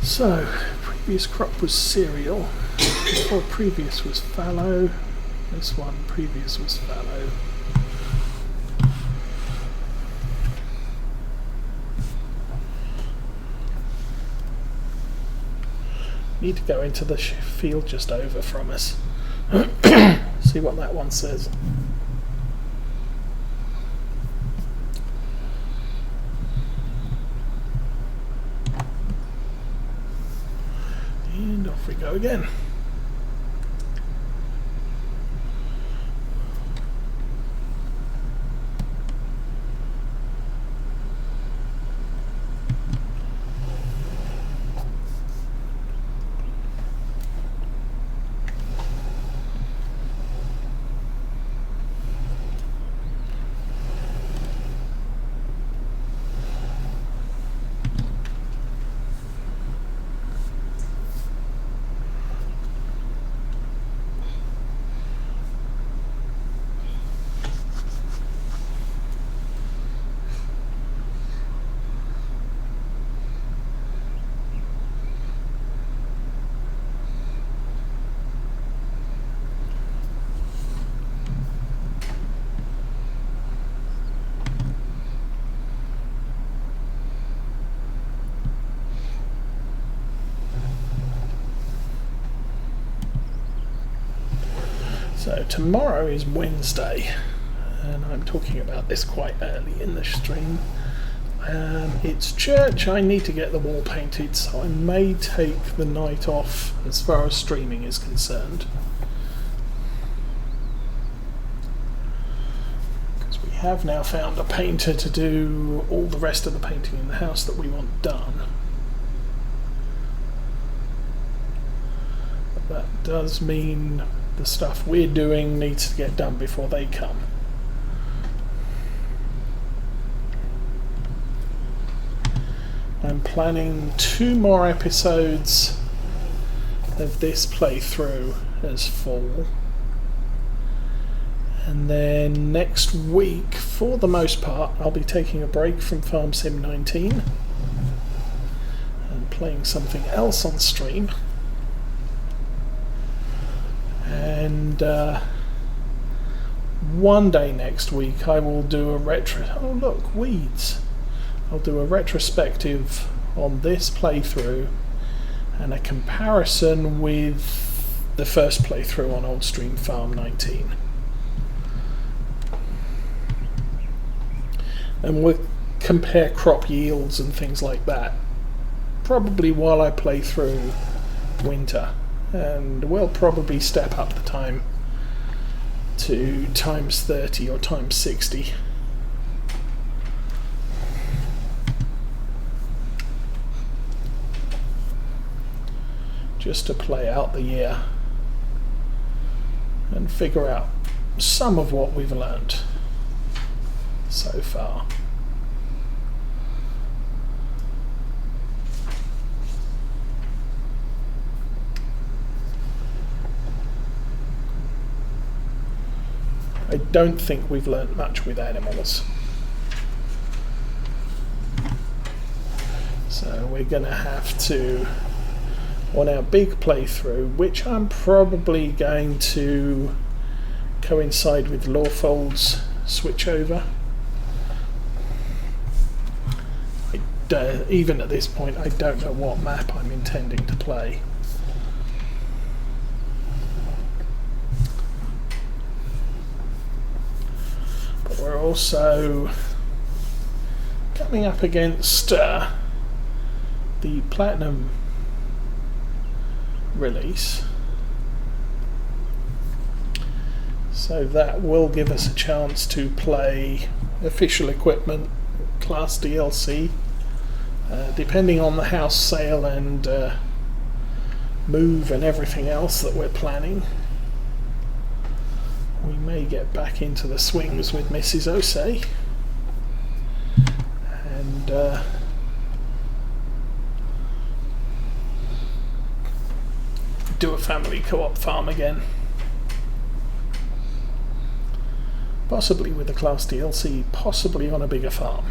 So, previous crop was cereal, before previous was fallow, this one previous was fallow. Need to go into the field just over from us. See what that one says. And off we go again. So tomorrow is Wednesday, and I'm talking about this quite early in the stream. It's church. I need to get the wall painted, so I may take the night off as far as streaming is concerned. Because we have now found a painter to do all the rest of the painting in the house that we want done. But that does mean the stuff we're doing needs to get done before they come. I'm planning 2 more episodes of this playthrough as fall, and then next week, for the most part, I'll be taking a break from FS19 and playing something else on stream. And one day next week I will do a oh look, weeds. I'll do a retrospective on this playthrough and a comparison with the first playthrough on Old Stream Farm 19. And we'll compare crop yields and things like that, probably while I play through winter. And we'll probably step up the time to times 30 or times 60. Just to play out the year and figure out some of what we've learnt so far. I don't think we've learnt much with animals. So we're going to have to, on our big playthrough, which I'm probably going to coincide with Lawfold's switchover. Even at this point, I don't know what map I'm intending to play. We're also coming up against the Platinum release, so that will give us a chance to play official equipment, class DLC, depending on the house sale and move and everything else that we're planning. We may get back into the swings with Mrs. Osei and do a family co-op farm again. Possibly with a class DLC, possibly on a bigger farm.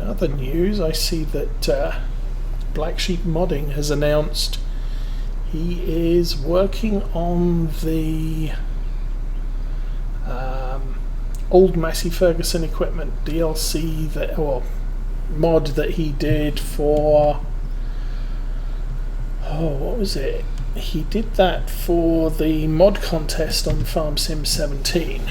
other news, I see that Black Sheep Modding has announced he is working on the old Massey Ferguson equipment DLC that, or mod that he did for, what was it? He did that for the mod contest on Farm Sim 17.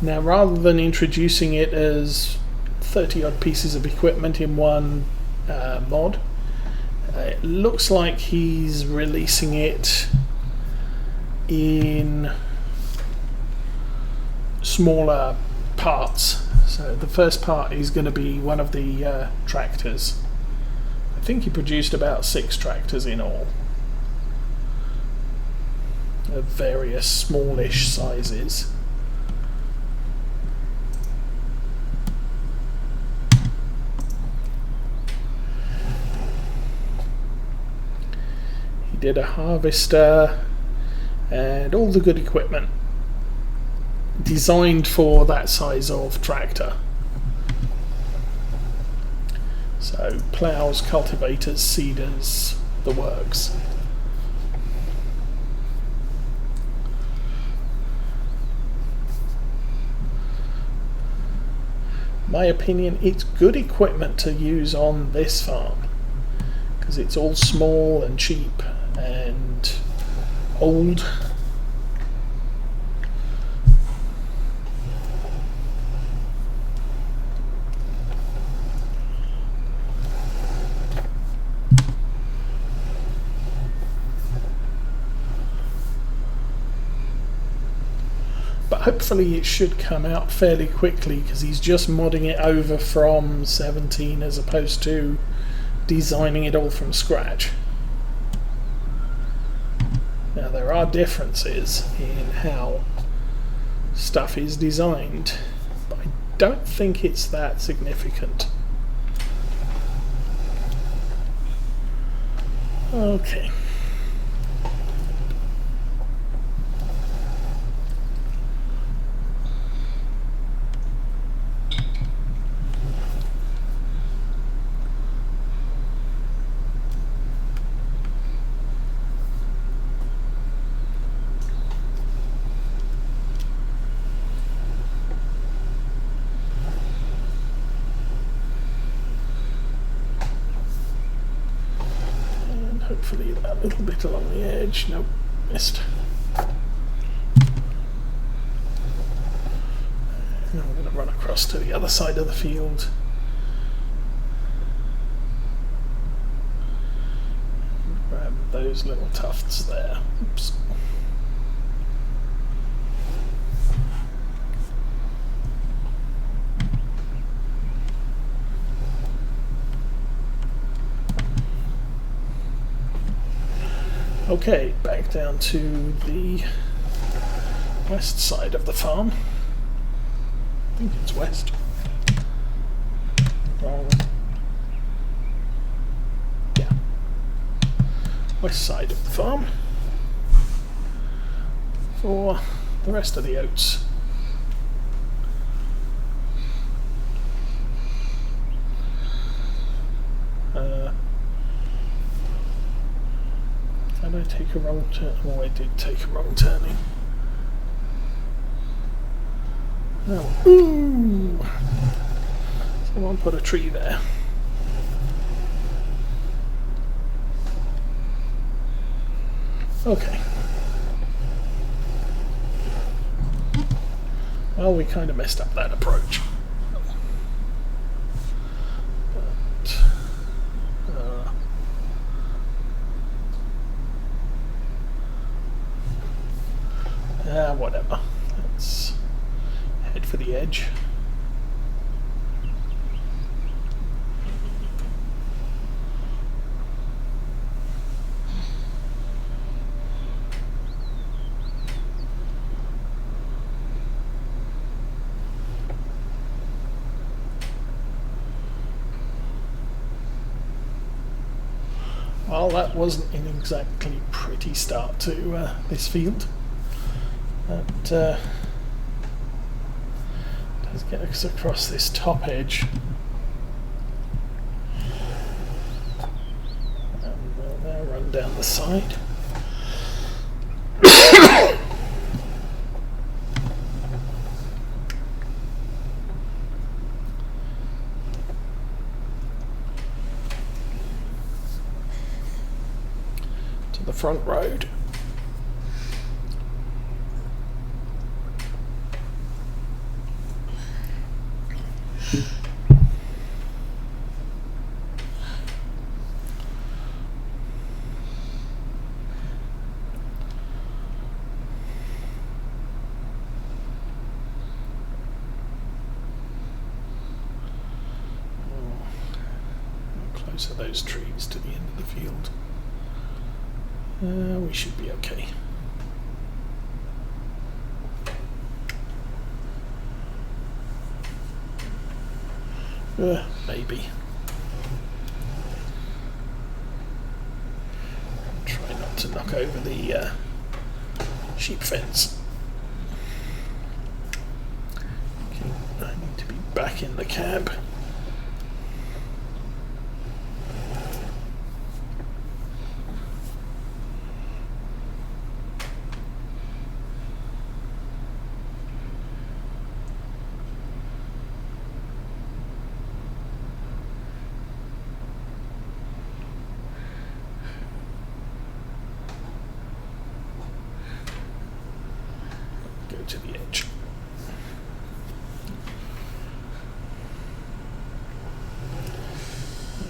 Now, rather than introducing it as 30 odd pieces of equipment in one mod, it looks like he's releasing it in smaller parts. So the first part is going to be one of the tractors. I think he produced about 6 tractors in all, of various smallish sizes. He did a harvester and all the good equipment designed for that size of tractor. So plows, cultivators, seeders, the works. My opinion, it's good equipment to use on this farm because it's all small and cheap and old. But hopefully it should come out fairly quickly because he's just modding it over from 17 as opposed to designing it all from scratch. Now there are differences in how stuff is designed, but I don't think it's that significant. Okay. Hopefully that little bit along the edge. Nope, missed. Now I'm going to run across to the other side of the field. Grab those little tufts there. Oops. Okay, back down to the west side of the farm. I think it's west. Wrong. Yeah. West side of the farm for the rest of the oats. Did I take a wrong turn? Oh, I did take a wrong turning. Oh, ooh! Someone put a tree there. Okay. Well, we kind of messed up that approach. Whatever. Let's head for the edge. Well, that wasn't an exactly pretty start to this field. That does get us across this top edge. down the side. To the front road. Close are those trees to the end of the field? We should be okay. Maybe. Try not to knock over the sheep fence. Okay, I need to be back in the cab. To the edge.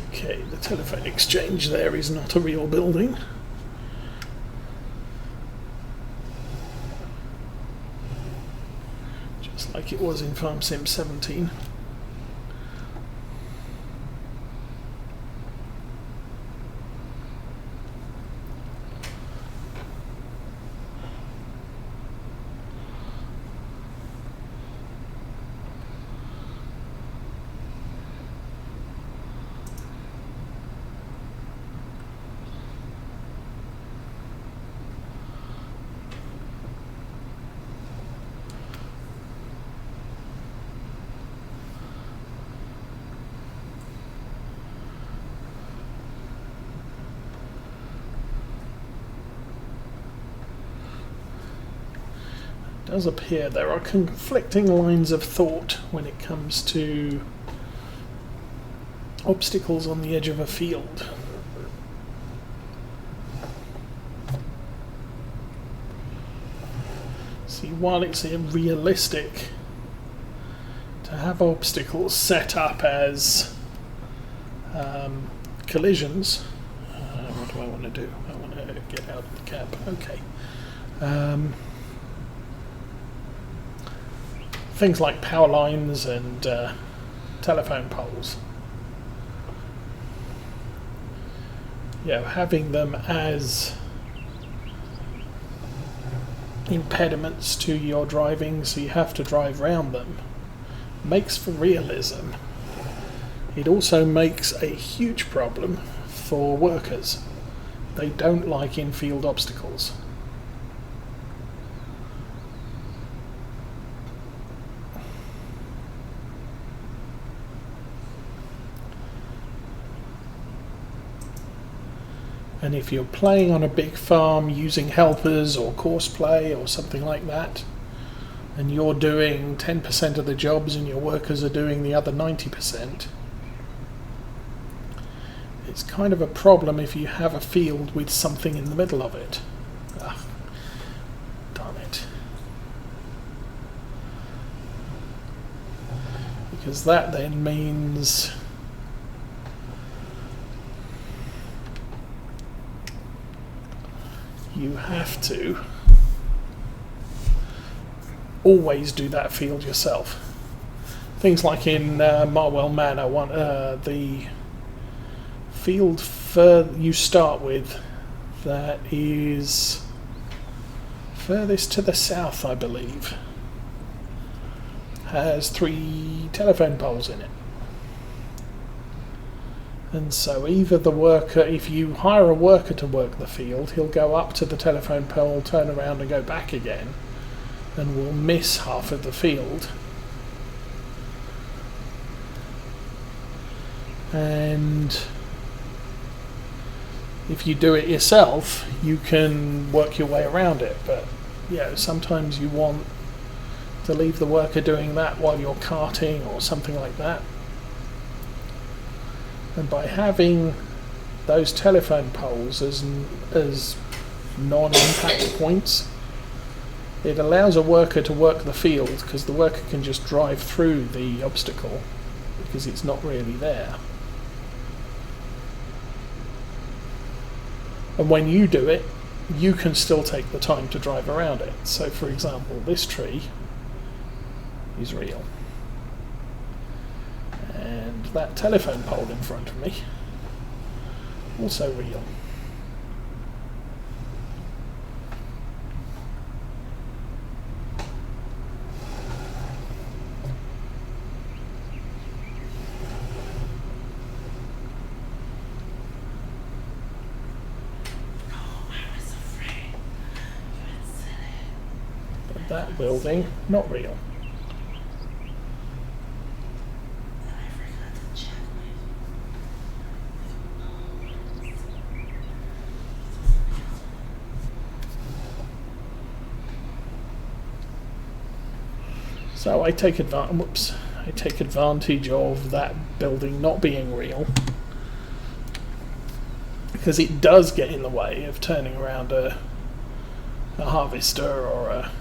Okay, the telephone exchange there is not a real building. Just like it was in Farm Sim 17. It does appear there are conflicting lines of thought when it comes to obstacles on the edge of a field. See, while it's realistic to have obstacles set up as collisions, what do I want to do? I want to get out of the cab. Okay. Things like power lines and telephone poles. Yeah, having them as impediments to your driving, so you have to drive round them, makes for realism. It also makes a huge problem for workers. They don't like in-field obstacles. And if you're playing on a big farm using helpers or course play or something like that, and you're doing 10% of the jobs and your workers are doing the other 90%, it's kind of a problem if you have a field with something in the middle of it. Ah, darn it. Because that then means you have to always do that field yourself. Things like in Marwell Manor, the field you start with that is furthest to the south, I believe, has 3 telephone poles in it. And so either the worker, if you hire a worker to work the field, he'll go up to the telephone pole, turn around and go back again, and will miss half of the field. And if you do it yourself, you can work your way around it. But sometimes you want to leave the worker doing that while you're carting or something like that. And by having those telephone poles as non-impact points, it allows a worker to work the field, because the worker can just drive through the obstacle because it's not really there. And when you do it, you can still take the time to drive around it. So for example, this tree is real. And that telephone pole in front of me, also real. But that building, not real. So I take advantage of that building not being real, because it does get in the way of turning around a harvester or a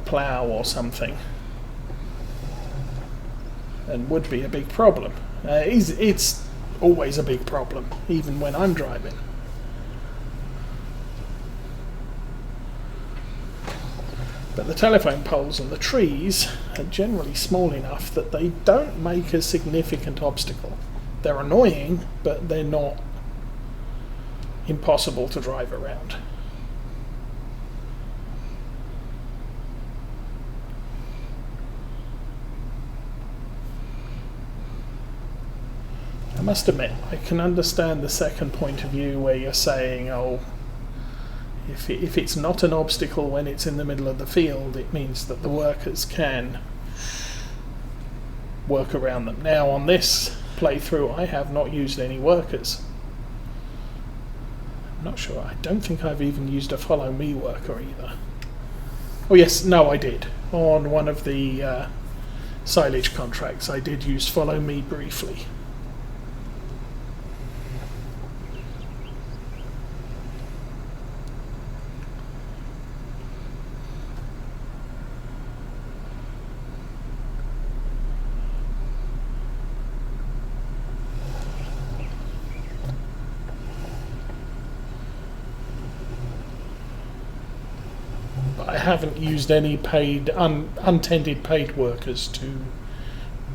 plough or something, and would be a big problem. It's always a big problem, even when I'm driving. But the telephone poles and the trees are generally small enough that they don't make a significant obstacle. They're annoying, but they're not impossible to drive around. I must admit, I can understand the second point of view where you're saying, oh, if it's not an obstacle when it's in the middle of the field, it means that the workers can work around them. Now on this playthrough I have not used any workers. I'm not sure, I don't think I've even used a follow me worker either. Oh yes, no I did. On one of the silage contracts I did use follow me briefly. I haven't used any paid, untended paid workers to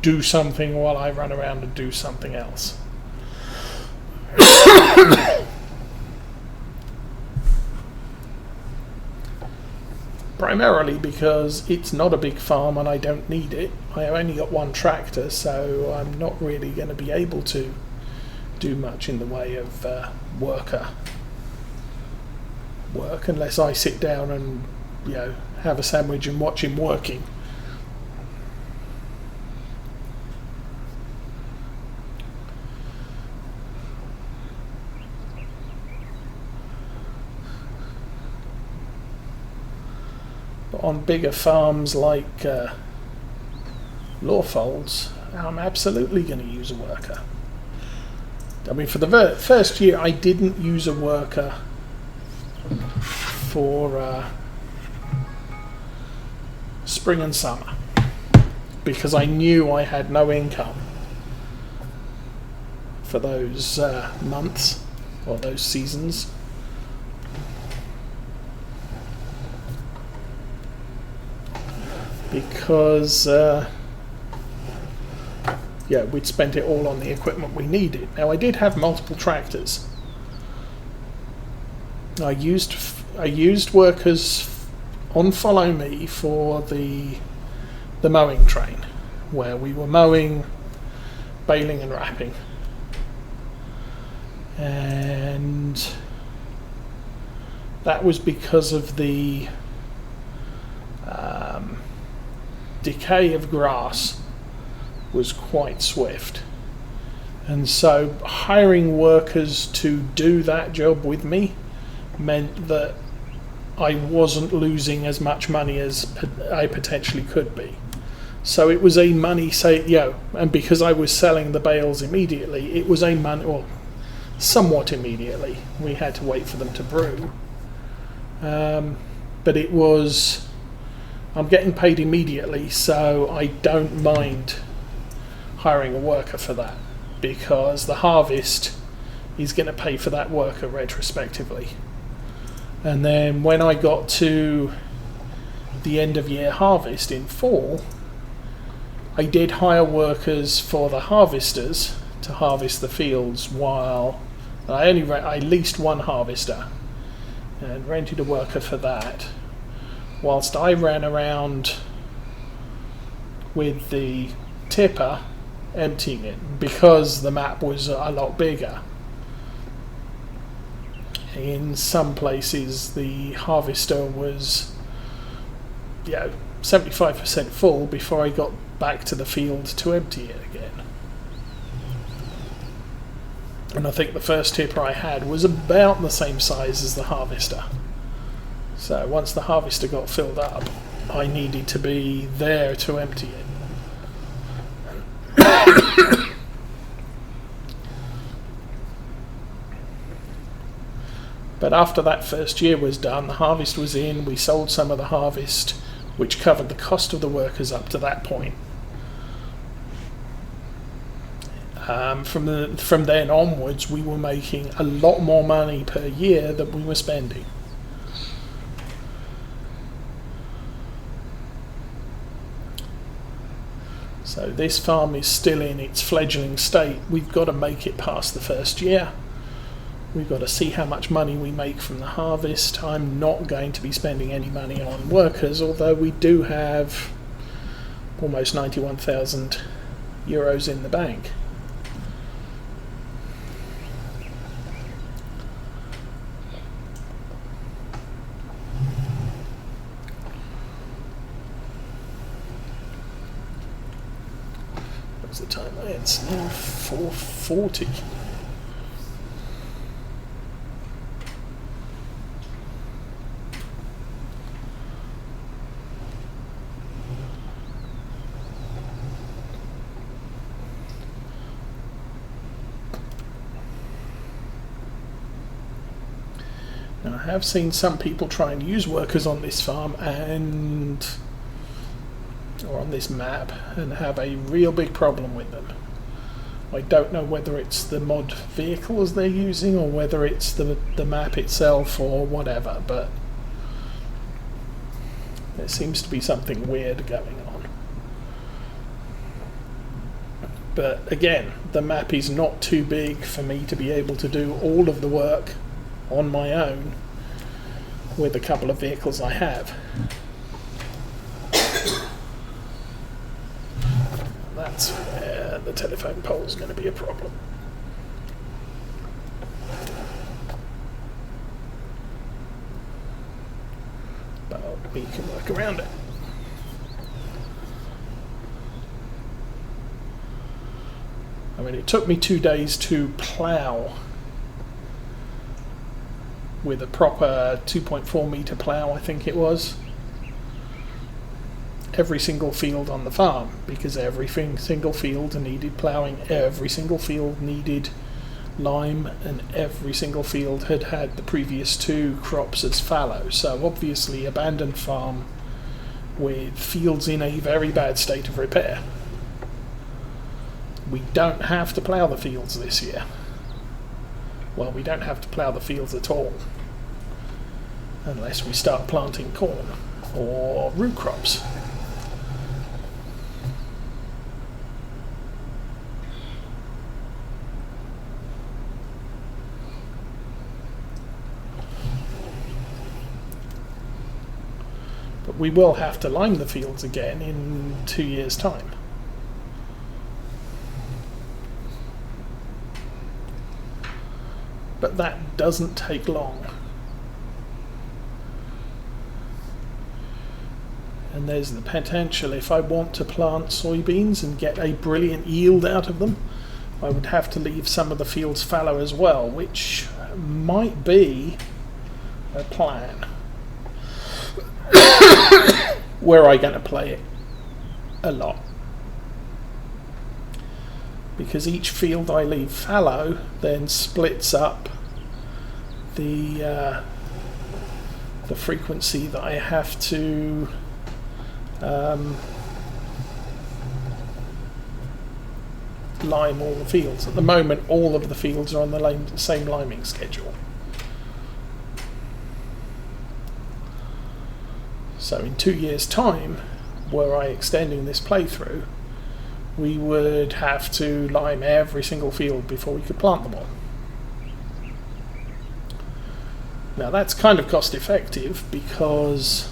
do something while I run around and do something else. Primarily because it's not a big farm and I don't need it. I only got one tractor, so I'm not really going to be able to do much in the way of worker work unless I sit down and have a sandwich and watch him working. But on bigger farms like Lawfolds, I'm absolutely going to use a worker. I mean, for the first year I didn't use a worker for spring and summer because I knew I had no income for those months or those seasons. Because we'd spent it all on the equipment we needed. Now I did have multiple tractors. I used workers on Follow Me for the mowing train, where we were mowing, baling and wrapping. And that was because of the decay of grass was quite swift, And so hiring workers to do that job with me meant that I wasn't losing as much money as I potentially could be. So it was a money and because I was selling the bales immediately, it was somewhat immediately. We had to wait for them to brew. But it was, I'm getting paid immediately, so I don't mind hiring a worker for that, because the harvest is going to pay for that worker retrospectively. And then when I got to the end of year harvest in fall, I did hire workers for the harvesters to harvest the fields, while I leased one harvester and rented a worker for that, whilst I ran around with the tipper emptying it, because the map was a lot bigger. In some places the harvester was 75% full before I got back to the field to empty it again. And I think the first tipper I had was about the same size as the harvester. So once the harvester got filled up, I needed to be there to empty it. But after that first year was done, the harvest was in, we sold some of the harvest, which covered the cost of the workers up to that point. From then onwards, we were making a lot more money per year than we were spending. So this farm is still in its fledgling state. We've got to make it past the first year. We've got to see how much money we make from the harvest. I'm not going to be spending any money on workers, although we do have almost 91,000 euros in the bank. What's the time? It's now 4:40. Now, I have seen some people try and use workers on this farm or on this map and have a real big problem with them. I don't know whether it's the mod vehicles they're using or whether it's the map itself or whatever, but there seems to be something weird going on. But again, the map is not too big for me to be able to do all of the work on my own with a couple of vehicles I have. That's where the telephone pole is going to be a problem. But we can work around it. I mean, it took me 2 days to plough with a proper 2.4 metre plough, I think it was, every single field on the farm, because every single field needed ploughing, every single field needed lime, and every single field had had the previous 2 crops as fallow. So obviously abandoned farm with fields in a very bad state of repair. We don't have to plough the fields this year. Well, we don't have to plough the fields at all, unless we start planting corn or root crops. But we will have to lime the fields again in 2 years' time. But that doesn't take long. And there's the potential, if I want to plant soybeans and get a brilliant yield out of them, I would have to leave some of the fields fallow as well, which might be a plan. Where are I going to play it? A lot. Because each field I leave fallow then splits up the frequency that I have to lime all the fields. At the moment, all of the fields are on the same liming schedule. So in 2 years' time, were I extending this playthrough, we would have to lime every single field before we could plant them all. Now that's kind of cost effective because,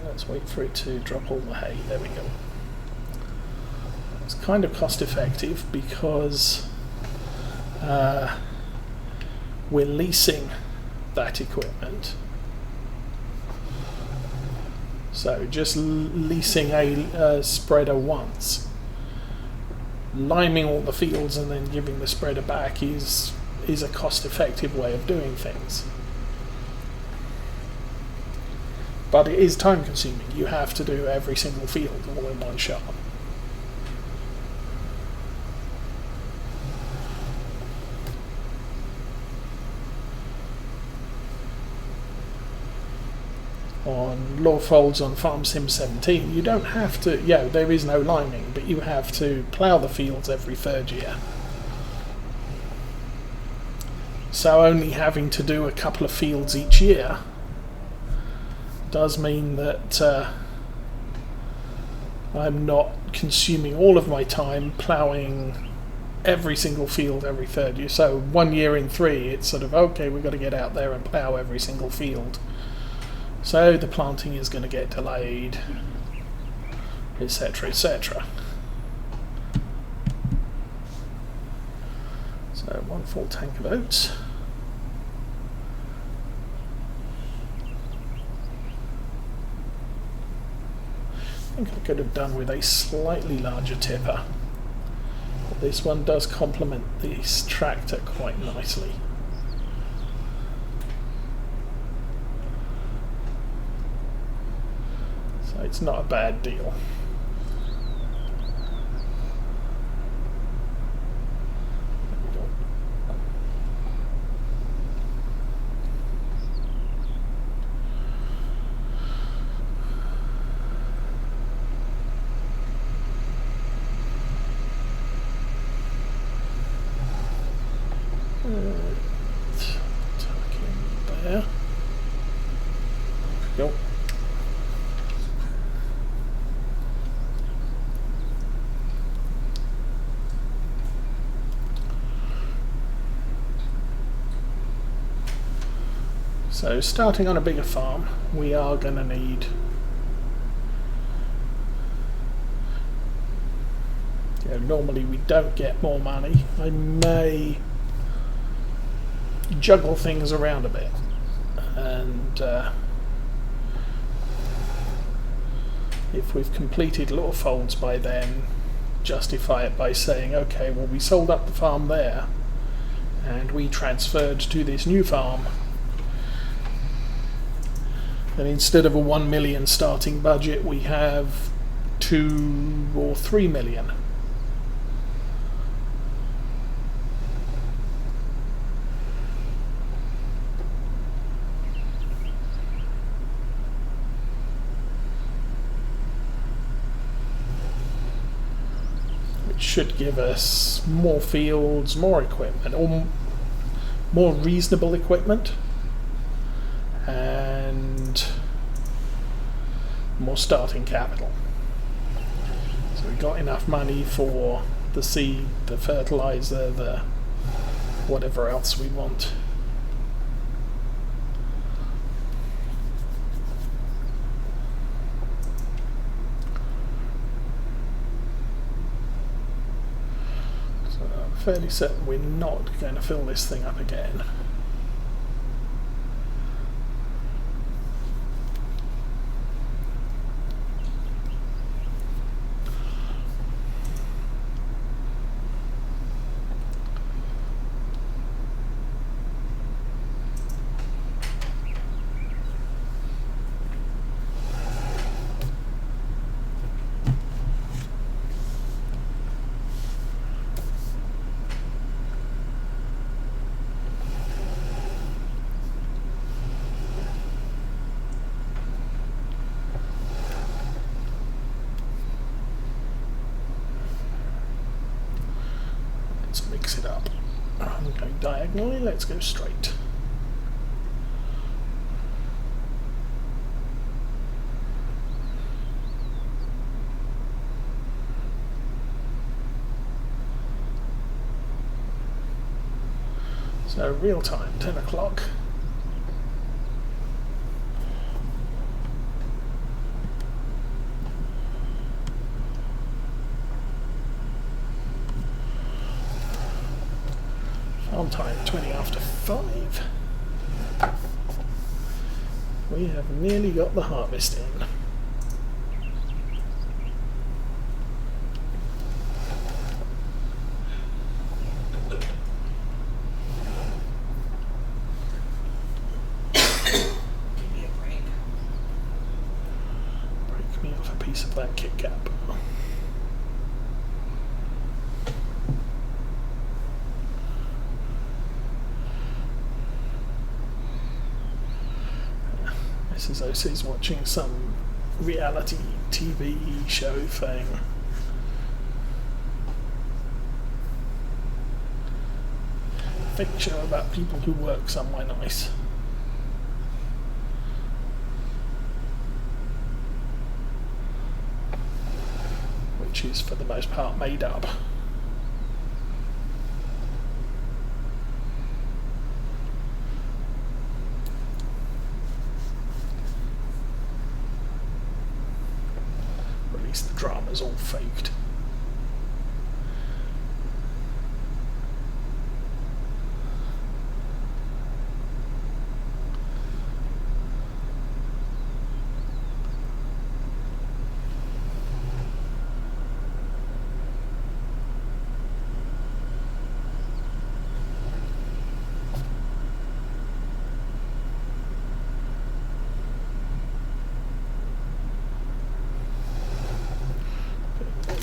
let's wait for it to drop all the hay, there we go. It's kind of cost effective because we're leasing that equipment. So just leasing a spreader once, liming all the fields and then giving the spreader back is a cost-effective way of doing things. But it is time-consuming. You have to do every single field all in one shot. On Law Folds on Farm Sim 17, you don't have to, there is no liming, but you have to plough the fields every 3rd year. So only having to do a couple of fields each year does mean that I'm not consuming all of my time ploughing every single field every 3rd year. So 1 year in 3, it's sort of, okay, we've got to get out there and plough every single field. So the planting is going to get delayed, etc., etc. So 1 full tank of oats. I think I could have done with a slightly larger tipper. But this one does complement this tractor quite nicely. It's not a bad deal. Tuck in there. Go. So starting on a bigger farm, we are going to need normally we don't get more money. I may juggle things around a bit and if we've completed Law Folds by then, justify it by saying, okay, well, we sold up the farm there and we transferred to this new farm. And instead of a 1 million starting budget, we have 2 or 3 million. Which should give us more fields, more equipment, or more reasonable equipment. And more starting capital. So we got enough money for the seed, the fertilizer, the whatever else we want. So I'm fairly certain we're not going to fill this thing up again. mix it up. I'm going diagonally, let's go straight. So real time, 10 o'clock. Farm time, 20 after 5. We have nearly got the harvest in. Of that kick gap. Mrs. OC's watching some reality TV show thing. Fake show about people who work somewhere nice. Which is for the most part made up. Or at least the drama's all faked.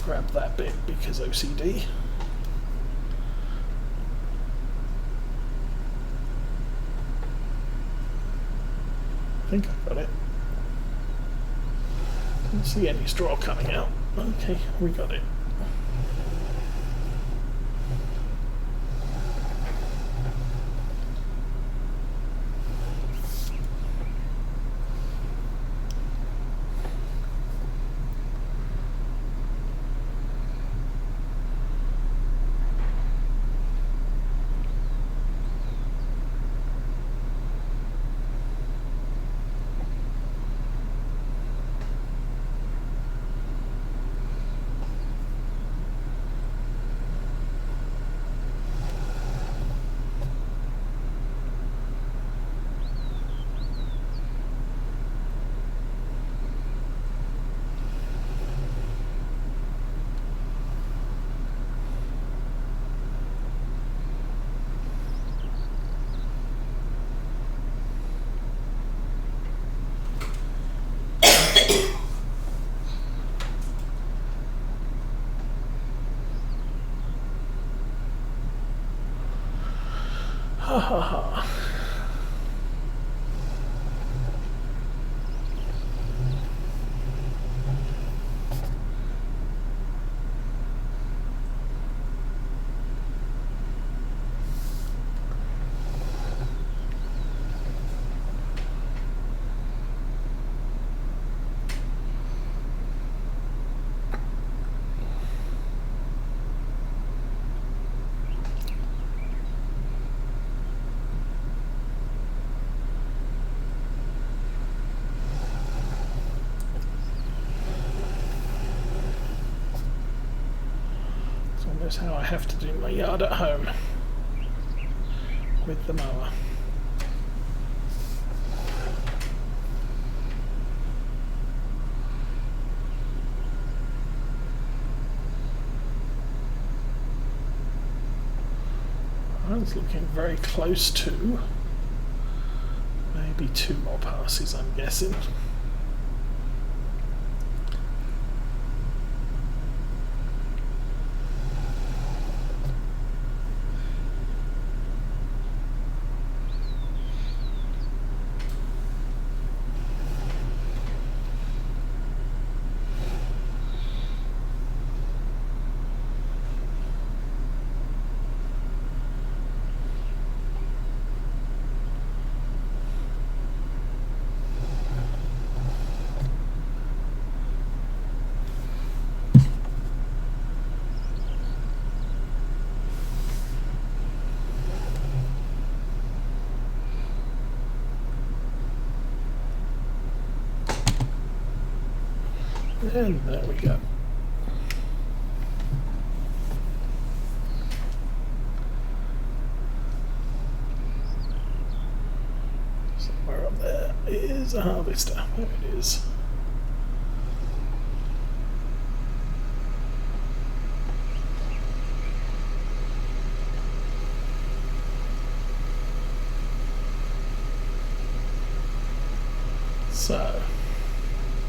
Grab that bit because OCD. I think I got it. Didn't see any straw coming out. Okay, we got it. Ha ha ha. That's how I have to do my yard at home with the mower. I was looking very close to maybe 2 more passes, I'm guessing. And there we go. Somewhere up there is a harvester. There it is. So